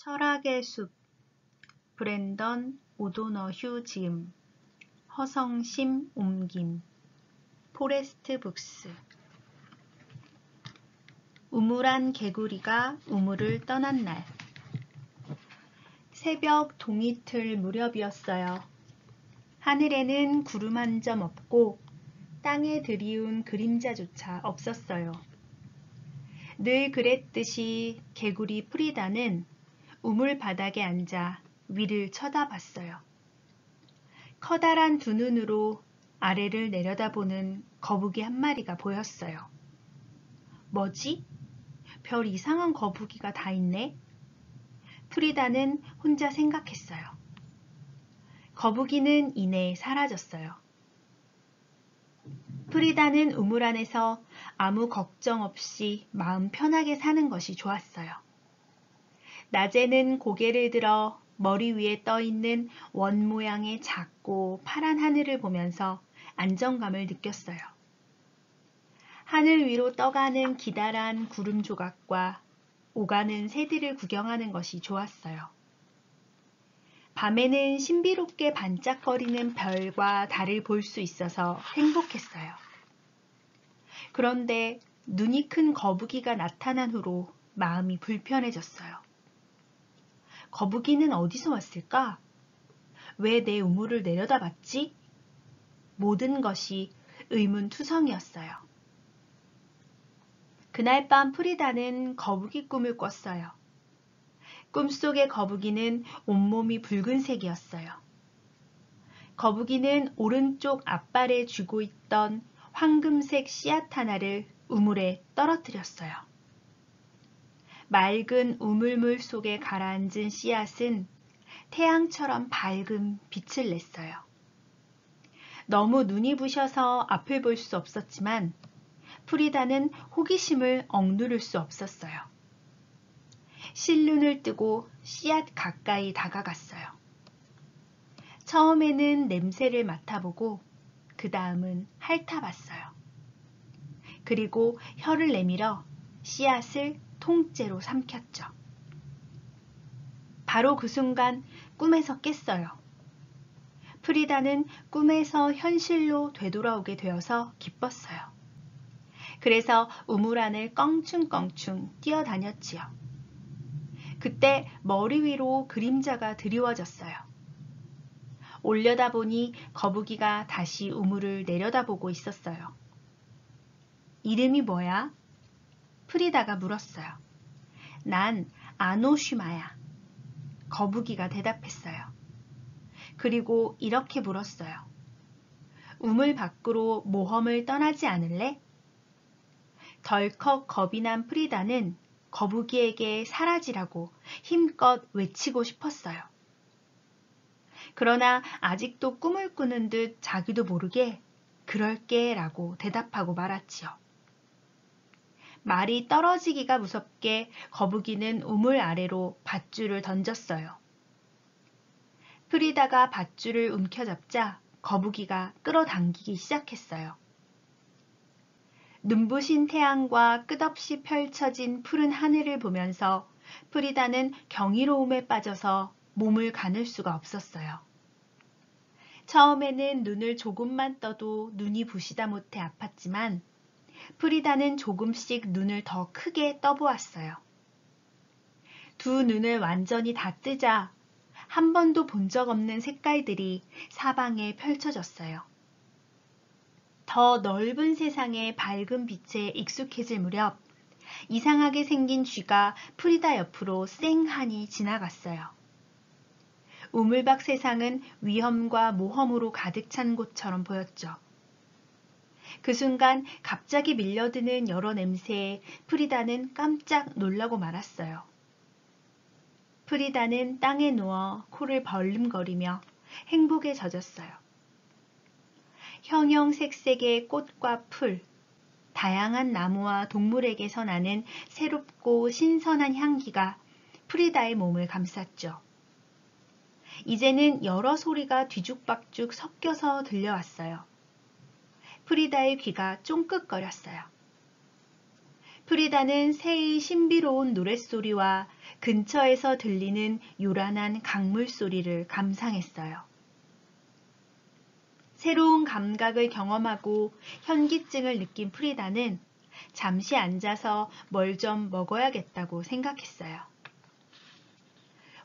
철학의 숲, 브랜던 오도너휴 지음, 허성심 옮김, 포레스트 북스. 우물한 개구리가 우물을 떠난 날. 새벽 동이틀 무렵이었어요. 하늘에는 구름 한 점 없고 땅에 드리운 그림자조차 없었어요. 늘 그랬듯이 개구리 프리다는 우물 바닥에 앉아 위를 쳐다봤어요. 커다란 두 눈으로 아래를 내려다보는 거북이 한 마리가 보였어요. 뭐지? 별 이상한 거북이가 다 있네? 프리다는 혼자 생각했어요. 거북이는 이내 사라졌어요. 프리다는 우물 안에서 아무 걱정 없이 마음 편하게 사는 것이 좋았어요. 낮에는 고개를 들어 머리 위에 떠있는 원 모양의 작고 파란 하늘을 보면서 안정감을 느꼈어요. 하늘 위로 떠가는 기다란 구름 조각과 오가는 새들을 구경하는 것이 좋았어요. 밤에는 신비롭게 반짝거리는 별과 달을 볼 수 있어서 행복했어요. 그런데 눈이 큰 거북이가 나타난 후로 마음이 불편해졌어요. 거북이는 어디서 왔을까? 왜 내 우물을 내려다봤지? 모든 것이 의문투성이었어요. 그날 밤 프리다는 거북이 꿈을 꿨어요. 꿈속의 거북이는 온몸이 붉은색이었어요. 거북이는 오른쪽 앞발에 쥐고 있던 황금색 씨앗 하나를 우물에 떨어뜨렸어요. 맑은 우물물 속에 가라앉은 씨앗은 태양처럼 밝은 빛을 냈어요. 너무 눈이 부셔서 앞을 볼 수 없었지만 프리다는 호기심을 억누를 수 없었어요. 실눈을 뜨고 씨앗 가까이 다가갔어요. 처음에는 냄새를 맡아보고 그 다음은 핥아봤어요. 그리고 혀를 내밀어 씨앗을 통째로 삼켰죠. 바로 그 순간 꿈에서 깼어요. 프리다는 꿈에서 현실로 되돌아오게 되어서 기뻤어요. 그래서 우물 안을 껑충껑충 뛰어다녔지요. 그때 머리 위로 그림자가 드리워졌어요. 올려다보니 거북이가 다시 우물을 내려다보고 있었어요. 이름이 뭐야? 프리다가 물었어요. 난 아노슈마야. 거북이가 대답했어요. 그리고 이렇게 물었어요. 우물 밖으로 모험을 떠나지 않을래? 덜컥 겁이 난 프리다는 거북이에게 사라지라고 힘껏 외치고 싶었어요. 그러나 아직도 꿈을 꾸는 듯 자기도 모르게 그럴게 라고 대답하고 말았지요. 말이 떨어지기가 무섭게 거북이는 우물 아래로 밧줄을 던졌어요. 프리다가 밧줄을 움켜잡자 거북이가 끌어당기기 시작했어요. 눈부신 태양과 끝없이 펼쳐진 푸른 하늘을 보면서 프리다는 경이로움에 빠져서 몸을 가눌 수가 없었어요. 처음에는 눈을 조금만 떠도 눈이 부시다 못해 아팠지만 프리다는 조금씩 눈을 더 크게 떠보았어요. 두 눈을 완전히 다 뜨자 한 번도 본 적 없는 색깔들이 사방에 펼쳐졌어요. 더 넓은 세상의 밝은 빛에 익숙해질 무렵 이상하게 생긴 쥐가 프리다 옆으로 쌩하니 지나갔어요. 우물 밖 세상은 위험과 모험으로 가득 찬 곳처럼 보였죠. 그 순간 갑자기 밀려드는 여러 냄새에 프리다는 깜짝 놀라고 말았어요. 프리다는 땅에 누워 코를 벌름거리며 행복에 젖었어요. 형형색색의 꽃과 풀, 다양한 나무와 동물에게서 나는 새롭고 신선한 향기가 프리다의 몸을 감쌌죠. 이제는 여러 소리가 뒤죽박죽 섞여서 들려왔어요. 프리다의 귀가 쫑긋거렸어요. 프리다는 새의 신비로운 노랫소리와 근처에서 들리는 요란한 강물 소리를 감상했어요. 새로운 감각을 경험하고 현기증을 느낀 프리다는 잠시 앉아서 뭘 좀 먹어야겠다고 생각했어요.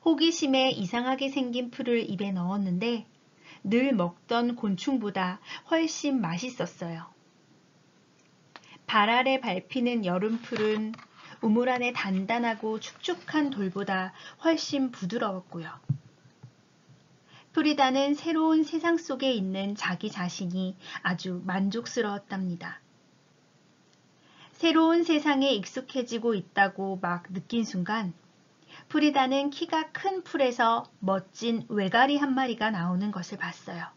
호기심에 이상하게 생긴 풀을 입에 넣었는데 늘 먹던 곤충보다 훨씬 맛있었어요. 발 아래 밟히는 여름풀은 우물 안에 단단하고 축축한 돌보다 훨씬 부드러웠고요. 프리다는 새로운 세상 속에 있는 자기 자신이 아주 만족스러웠답니다. 새로운 세상에 익숙해지고 있다고 막 느낀 순간 프리다는 키가 큰 풀에서 멋진 외가리 한 마리가 나오는 것을 봤어요.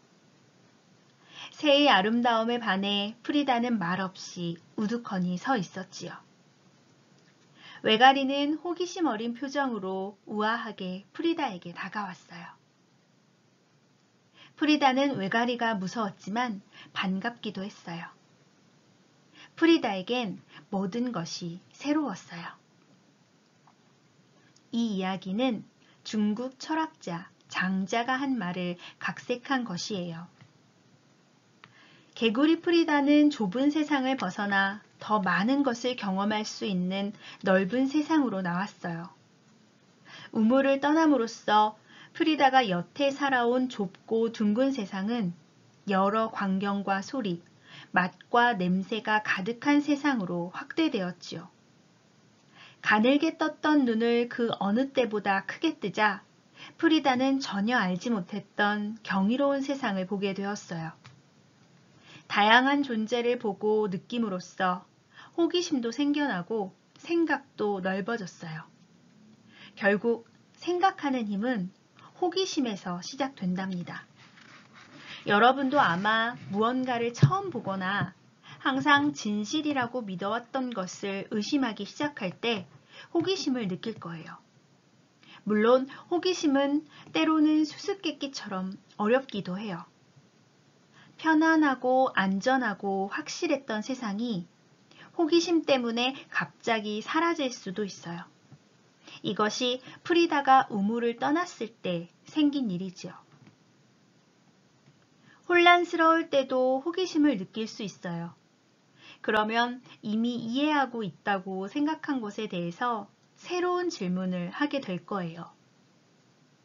새의 아름다움에 반해 프리다는 말없이 우두커니 서 있었지요. 외가리는 호기심 어린 표정으로 우아하게 프리다에게 다가왔어요. 프리다는 외가리가 무서웠지만 반갑기도 했어요. 프리다에겐 모든 것이 새로웠어요. 이 이야기는 중국 철학자 장자가 한 말을 각색한 것이에요. 개구리 프리다는 좁은 세상을 벗어나 더 많은 것을 경험할 수 있는 넓은 세상으로 나왔어요. 우물을 떠남으로써 프리다가 여태 살아온 좁고 둥근 세상은 여러 광경과 소리, 맛과 냄새가 가득한 세상으로 확대되었지요. 가늘게 떴던 눈을 그 어느 때보다 크게 뜨자 프리다는 전혀 알지 못했던 경이로운 세상을 보게 되었어요. 다양한 존재를 보고 느낌으로써 호기심도 생겨나고 생각도 넓어졌어요. 결국 생각하는 힘은 호기심에서 시작된답니다. 여러분도 아마 무언가를 처음 보거나 항상 진실이라고 믿어왔던 것을 의심하기 시작할 때 호기심을 느낄 거예요. 물론 호기심은 때로는 수수께끼처럼 어렵기도 해요. 편안하고 안전하고 확실했던 세상이 호기심 때문에 갑자기 사라질 수도 있어요. 이것이 프리다가 우물을 떠났을 때 생긴 일이지요. 혼란스러울 때도 호기심을 느낄 수 있어요. 그러면 이미 이해하고 있다고 생각한 것에 대해서 새로운 질문을 하게 될 거예요.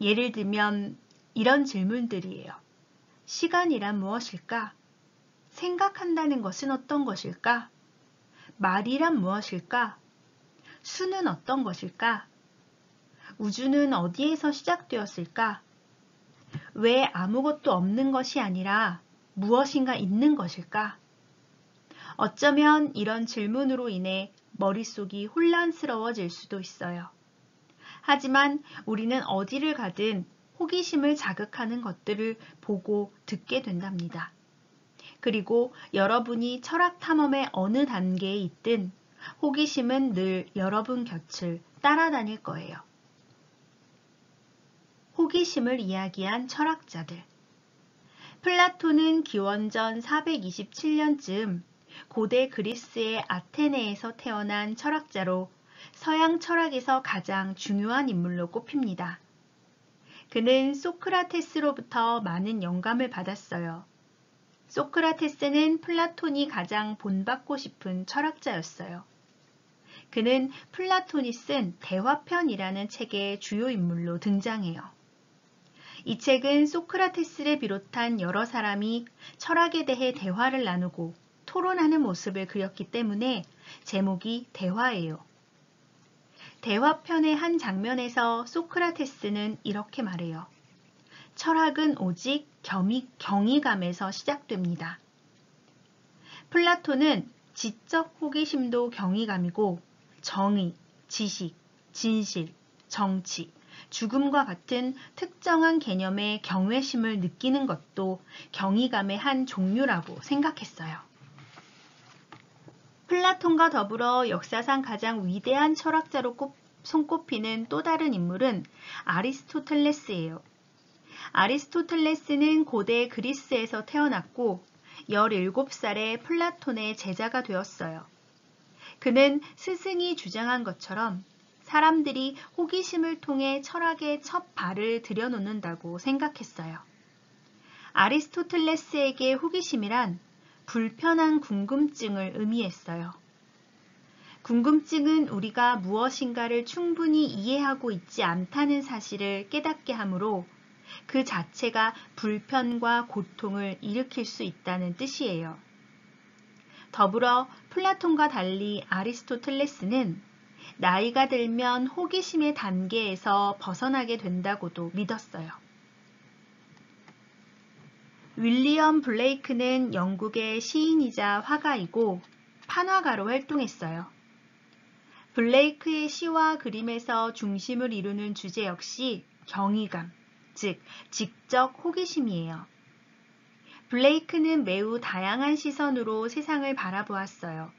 예를 들면 이런 질문들이에요. 시간이란 무엇일까? 생각한다는 것은 어떤 것일까? 말이란 무엇일까? 수는 어떤 것일까? 우주는 어디에서 시작되었을까? 왜 아무것도 없는 것이 아니라 무엇인가 있는 것일까? 어쩌면 이런 질문으로 인해 머릿속이 혼란스러워질 수도 있어요. 하지만 우리는 어디를 가든 호기심을 자극하는 것들을 보고 듣게 된답니다. 그리고 여러분이 철학 탐험의 어느 단계에 있든 호기심은 늘 여러분 곁을 따라다닐 거예요. 호기심을 이야기한 철학자들. 플라톤은 기원전 427년쯤 고대 그리스의 아테네에서 태어난 철학자로 서양 철학에서 가장 중요한 인물로 꼽힙니다. 그는 소크라테스로부터 많은 영감을 받았어요. 소크라테스는 플라톤이 가장 본받고 싶은 철학자였어요. 그는 플라톤이 쓴 대화편이라는 책의 주요 인물로 등장해요. 이 책은 소크라테스를 비롯한 여러 사람이 철학에 대해 대화를 나누고 토론하는 모습을 그렸기 때문에 제목이 대화예요. 대화편의 한 장면에서 소크라테스는 이렇게 말해요. 철학은 오직 경이감에서 시작됩니다. 플라톤은 지적 호기심도 경이감이고 정의, 지식, 진실, 정치, 죽음과 같은 특정한 개념의 경외심을 느끼는 것도 경이감의 한 종류라고 생각했어요. 플라톤과 더불어 역사상 가장 위대한 철학자로 손꼽히는 또 다른 인물은 아리스토텔레스예요. 아리스토텔레스는 고대 그리스에서 태어났고 17살에 플라톤의 제자가 되었어요. 그는 스승이 주장한 것처럼 사람들이 호기심을 통해 철학의 첫 발을 들여놓는다고 생각했어요. 아리스토텔레스에게 호기심이란 불편한 궁금증을 의미했어요. 궁금증은 우리가 무엇인가를 충분히 이해하고 있지 않다는 사실을 깨닫게 하므로 그 자체가 불편과 고통을 일으킬 수 있다는 뜻이에요. 더불어 플라톤과 달리 아리스토텔레스는 나이가 들면 호기심의 단계에서 벗어나게 된다고도 믿었어요. 윌리엄 블레이크는 영국의 시인이자 화가이고 판화가로 활동했어요. 블레이크의 시와 그림에서 중심을 이루는 주제 역시 경이감, 즉 지적 호기심이에요. 블레이크는 매우 다양한 시선으로 세상을 바라보았어요.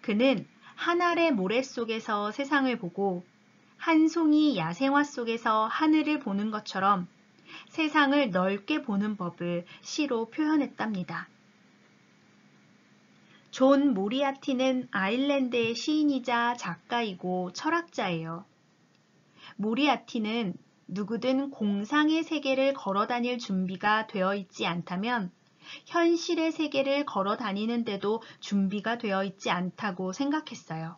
그는 한 알의 모래 속에서 세상을 보고 한 송이 야생화 속에서 하늘을 보는 것처럼 세상을 넓게 보는 법을 시로 표현했답니다. 존 모리아티는 아일랜드의 시인이자 작가이고 철학자예요. 모리아티는 누구든 공상의 세계를 걸어 다닐 준비가 되어 있지 않다면 현실의 세계를 걸어 다니는데도 준비가 되어 있지 않다고 생각했어요.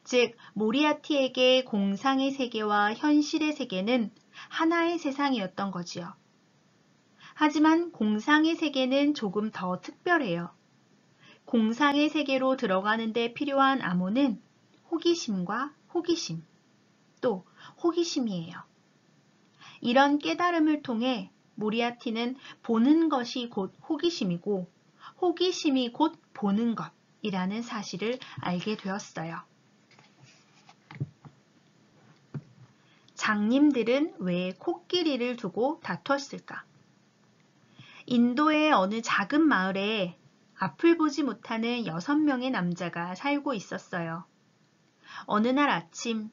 즉, 모리아티에게 공상의 세계와 현실의 세계는 하나의 세상이었던 거지요. 하지만 공상의 세계는 조금 더 특별해요. 공상의 세계로 들어가는 데 필요한 암호는 호기심과 호기심, 또 호기심이에요. 이런 깨달음을 통해 모리아티는 보는 것이 곧 호기심이고 호기심이 곧 보는 것이라는 사실을 알게 되었어요. 장님들은 왜 코끼리를 두고 다투었을까? 인도의 어느 작은 마을에 앞을 보지 못하는 6명의 남자가 살고 있었어요. 어느 날 아침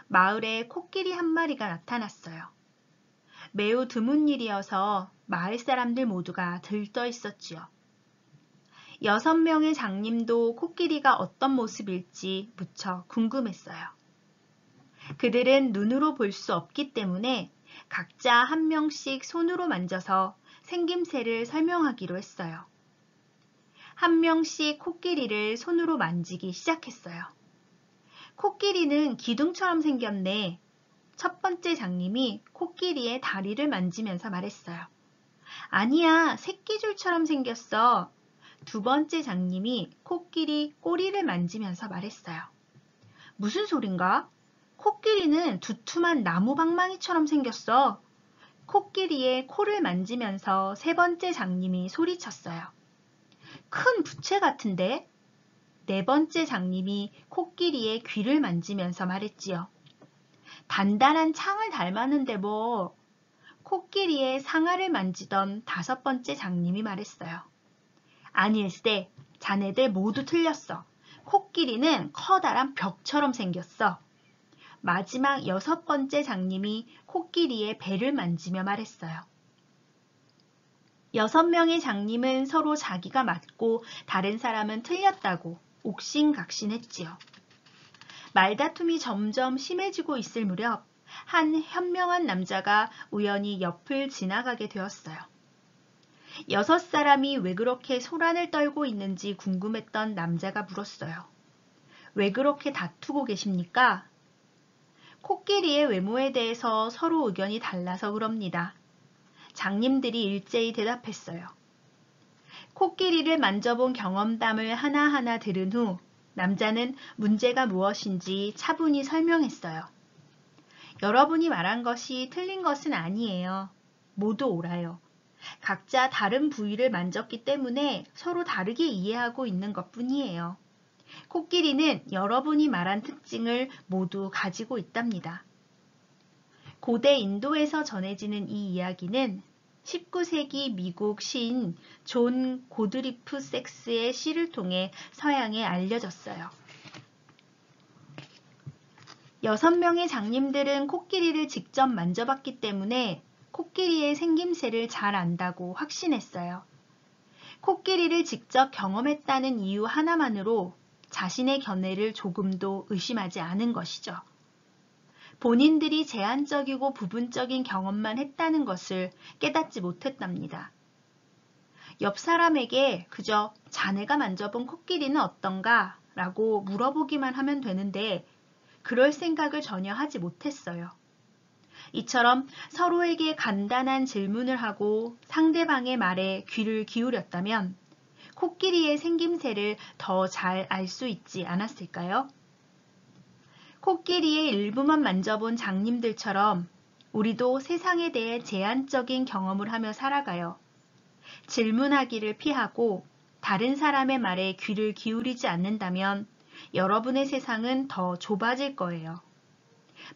마을에 코끼리 한 마리가 나타났어요. 매우 드문 일이어서 마을 사람들 모두가 들떠 있었지요. 6명의 장님도 코끼리가 어떤 모습일지 무척 궁금했어요. 그들은 눈으로 볼 수 없기 때문에 각자 한 명씩 손으로 만져서 생김새를 설명하기로 했어요. 한 명씩 코끼리를 손으로 만지기 시작했어요. 코끼리는 기둥처럼 생겼네. 첫 번째 장님이 코끼리의 다리를 만지면서 말했어요. 아니야, 새끼줄처럼 생겼어. 두 번째 장님이 코끼리 꼬리를 만지면서 말했어요. 무슨 소린가? 코끼리는 두툼한 나무 방망이처럼 생겼어. 코끼리의 코를 만지면서 세 번째 장님이 소리쳤어요. 큰 부채 같은데? 네 번째 장님이 코끼리의 귀를 만지면서 말했지요. 단단한 창을 닮았는데 뭐. 코끼리의 상아를 만지던 다섯 번째 장님이 말했어요. 아닐세, 자네들 모두 틀렸어. 코끼리는 커다란 벽처럼 생겼어. 마지막 여섯 번째 장님이 코끼리의 배를 만지며 말했어요. 6명의 장님은 서로 자기가 맞고 다른 사람은 틀렸다고 옥신각신했지요. 말다툼이 점점 심해지고 있을 무렵 한 현명한 남자가 우연히 옆을 지나가게 되었어요. 6사람이 왜 그렇게 소란을 떨고 있는지 궁금했던 남자가 물었어요. 왜 그렇게 다투고 계십니까? 코끼리의 외모에 대해서 서로 의견이 달라서 그럽니다. 장님들이 일제히 대답했어요. 코끼리를 만져본 경험담을 하나하나 들은 후 남자는 문제가 무엇인지 차분히 설명했어요. 여러분이 말한 것이 틀린 것은 아니에요. 모두 옳아요. 각자 다른 부위를 만졌기 때문에 서로 다르게 이해하고 있는 것뿐이에요. 코끼리는 여러분이 말한 특징을 모두 가지고 있답니다. 고대 인도에서 전해지는 이 이야기는 19세기 미국 시인 존 고드리프 섹스의 시를 통해 서양에 알려졌어요. 6명의 장님들은 코끼리를 직접 만져봤기 때문에 코끼리의 생김새를 잘 안다고 확신했어요. 코끼리를 직접 경험했다는 이유 하나만으로 자신의 견해를 조금도 의심하지 않은 것이죠. 본인들이 제한적이고 부분적인 경험만 했다는 것을 깨닫지 못했답니다. 옆 사람에게 그저 자네가 만져본 코끼리는 어떤가? 라고 물어보기만 하면 되는데 그럴 생각을 전혀 하지 못했어요. 이처럼 서로에게 간단한 질문을 하고 상대방의 말에 귀를 기울였다면 코끼리의 생김새를 더 잘 알 수 있지 않았을까요? 코끼리의 일부만 만져본 장님들처럼 우리도 세상에 대해 제한적인 경험을 하며 살아가요. 질문하기를 피하고 다른 사람의 말에 귀를 기울이지 않는다면 여러분의 세상은 더 좁아질 거예요.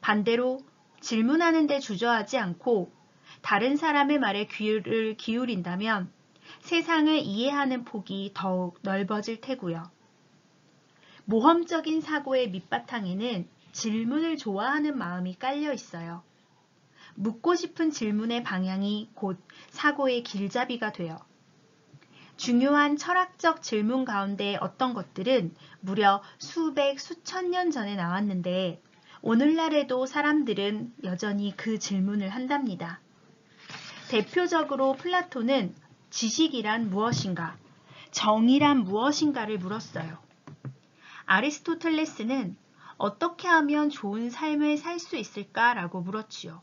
반대로 질문하는 데 주저하지 않고 다른 사람의 말에 귀를 기울인다면 세상을 이해하는 폭이 더욱 넓어질 테고요. 모험적인 사고의 밑바탕에는 질문을 좋아하는 마음이 깔려 있어요. 묻고 싶은 질문의 방향이 곧 사고의 길잡이가 돼요. 중요한 철학적 질문 가운데 어떤 것들은 무려 수백, 수천 년 전에 나왔는데 오늘날에도 사람들은 여전히 그 질문을 한답니다. 대표적으로 플라톤은 지식이란 무엇인가, 정의란 무엇인가를 물었어요. 아리스토텔레스는 어떻게 하면 좋은 삶을 살 수 있을까라고 물었지요.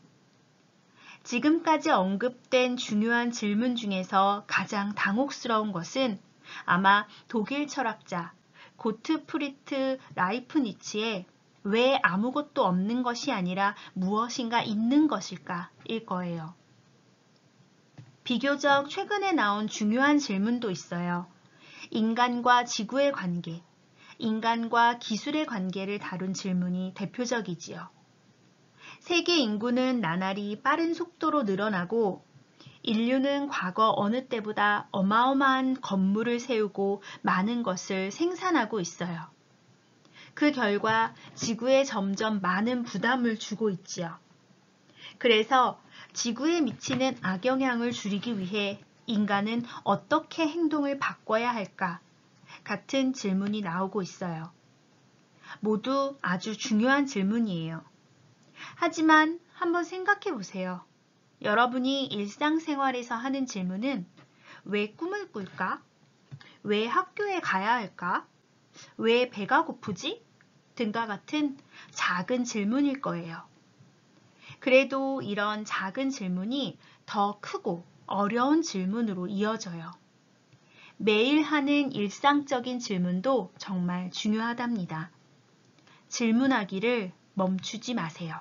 지금까지 언급된 중요한 질문 중에서 가장 당혹스러운 것은 아마 독일 철학자 고트프리트 라이프니츠의 왜 아무것도 없는 것이 아니라 무엇인가 있는 것일까일 거예요. 비교적 최근에 나온 중요한 질문도 있어요. 인간과 지구의 관계, 인간과 기술의 관계를 다룬 질문이 대표적이지요. 세계 인구는 나날이 빠른 속도로 늘어나고 인류는 과거 어느 때보다 어마어마한 건물을 세우고 많은 것을 생산하고 있어요. 그 결과 지구에 점점 많은 부담을 주고 있지요. 그래서 지구에 미치는 악영향을 줄이기 위해 인간은 어떻게 행동을 바꿔야 할까? 같은 질문이 나오고 있어요. 모두 아주 중요한 질문이에요. 하지만 한번 생각해 보세요. 여러분이 일상생활에서 하는 질문은 왜 꿈을 꿀까? 왜 학교에 가야 할까? 왜 배가 고프지? 등과 같은 작은 질문일 거예요. 그래도 이런 작은 질문이 더 크고 어려운 질문으로 이어져요. 매일 하는 일상적인 질문도 정말 중요하답니다. 질문하기를 멈추지 마세요.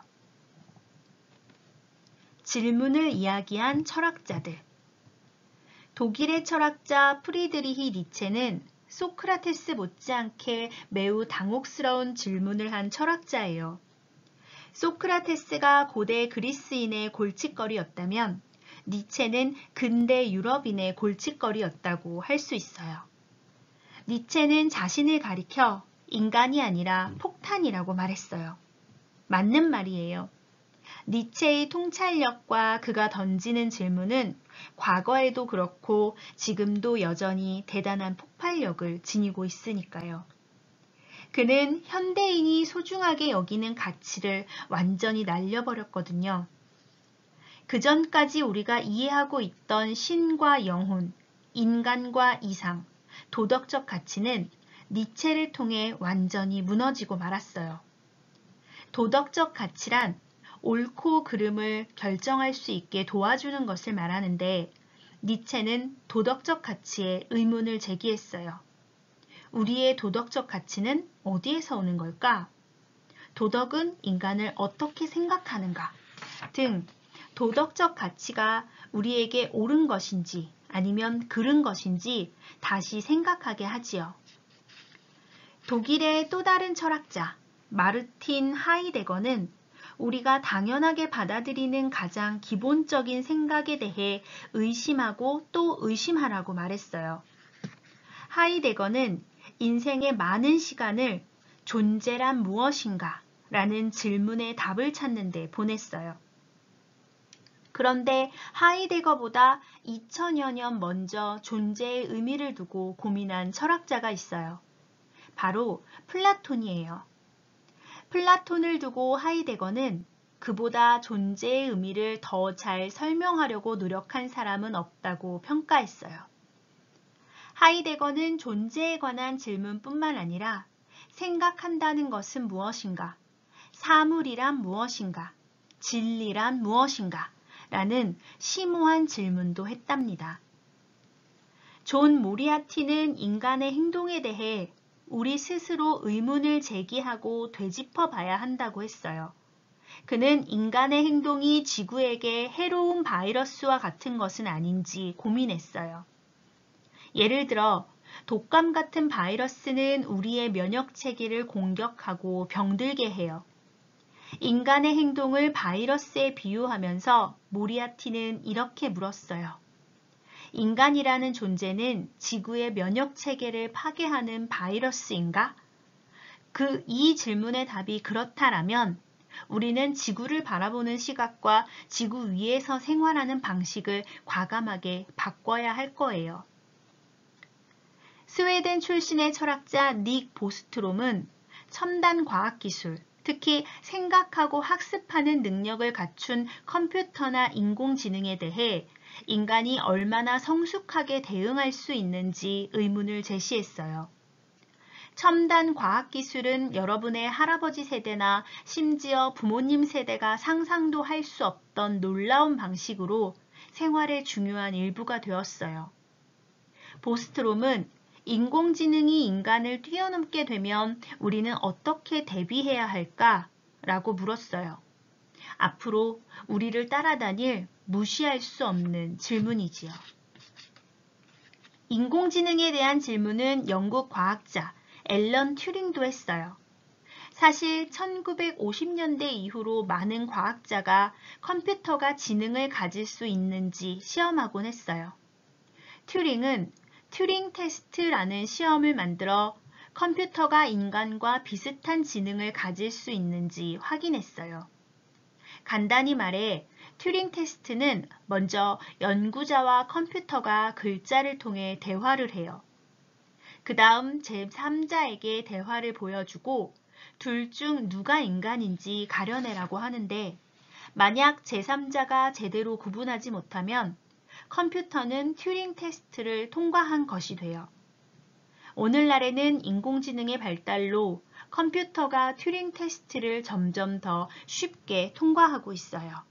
질문을 이야기한 철학자들. 독일의 철학자 프리드리히 니체는 소크라테스 못지않게 매우 당혹스러운 질문을 한 철학자예요. 소크라테스가 고대 그리스인의 골칫거리였다면 니체는 근대 유럽인의 골칫거리였다고 할 수 있어요. 니체는 자신을 가리켜 인간이 아니라 폭탄이라고 말했어요. 맞는 말이에요. 니체의 통찰력과 그가 던지는 질문은 과거에도 그렇고 지금도 여전히 대단한 폭발력을 지니고 있으니까요. 그는 현대인이 소중하게 여기는 가치를 완전히 날려버렸거든요. 그전까지 우리가 이해하고 있던 신과 영혼, 인간과 이상, 도덕적 가치는 니체를 통해 완전히 무너지고 말았어요. 도덕적 가치란 옳고 그름을 결정할 수 있게 도와주는 것을 말하는데 니체는 도덕적 가치에 의문을 제기했어요. 우리의 도덕적 가치는 어디에서 오는 걸까? 도덕은 인간을 어떻게 생각하는가? 등 도덕적 가치가 우리에게 옳은 것인지 아니면 그른 것인지 다시 생각하게 하지요. 독일의 또 다른 철학자 마르틴 하이데거는 우리가 당연하게 받아들이는 가장 기본적인 생각에 대해 의심하고 또 의심하라고 말했어요. 하이데거는 인생의 많은 시간을 존재란 무엇인가? 라는 질문에 답을 찾는 데 보냈어요. 그런데 하이데거보다 2000여 년 먼저 존재의 의미를 두고 고민한 철학자가 있어요. 바로 플라톤이에요. 플라톤을 두고 하이데거는 그보다 존재의 의미를 더 잘 설명하려고 노력한 사람은 없다고 평가했어요. 하이데거는 존재에 관한 질문뿐만 아니라 생각한다는 것은 무엇인가, 사물이란 무엇인가, 진리란 무엇인가 라는 심오한 질문도 했답니다. 존 모리아티는 인간의 행동에 대해 우리 스스로 의문을 제기하고 되짚어 봐야 한다고 했어요. 그는 인간의 행동이 지구에게 해로운 바이러스와 같은 것은 아닌지 고민했어요. 예를 들어 독감 같은 바이러스는 우리의 면역 체계를 공격하고 병들게 해요. 인간의 행동을 바이러스에 비유하면서 모리아티는 이렇게 물었어요. 인간이라는 존재는 지구의 면역 체계를 파괴하는 바이러스인가? 이 질문의 답이 그렇다라면 우리는 지구를 바라보는 시각과 지구 위에서 생활하는 방식을 과감하게 바꿔야 할 거예요. 스웨덴 출신의 철학자 닉 보스트롬은 첨단 과학기술, 특히 생각하고 학습하는 능력을 갖춘 컴퓨터나 인공지능에 대해 인간이 얼마나 성숙하게 대응할 수 있는지 의문을 제시했어요. 첨단 과학기술은 여러분의 할아버지 세대나 심지어 부모님 세대가 상상도 할 수 없던 놀라운 방식으로 생활의 중요한 일부가 되었어요. 보스트롬은 인공지능이 인간을 뛰어넘게 되면 우리는 어떻게 대비해야 할까? 라고 물었어요. 앞으로 우리를 따라다닐 무시할 수 없는 질문이지요. 인공지능에 대한 질문은 영국 과학자 앨런 튜링도 했어요. 사실 1950년대 이후로 많은 과학자가 컴퓨터가 지능을 가질 수 있는지 시험하곤 했어요. 튜링은 튜링 테스트라는 시험을 만들어 컴퓨터가 인간과 비슷한 지능을 가질 수 있는지 확인했어요. 간단히 말해 튜링 테스트는 먼저 연구자와 컴퓨터가 글자를 통해 대화를 해요. 그 다음 제3자에게 대화를 보여주고 둘 중 누가 인간인지 가려내라고 하는데 만약 제3자가 제대로 구분하지 못하면 컴퓨터는 튜링 테스트를 통과한 것이 돼요. 오늘날에는 인공지능의 발달로 컴퓨터가 튜링 테스트를 점점 더 쉽게 통과하고 있어요.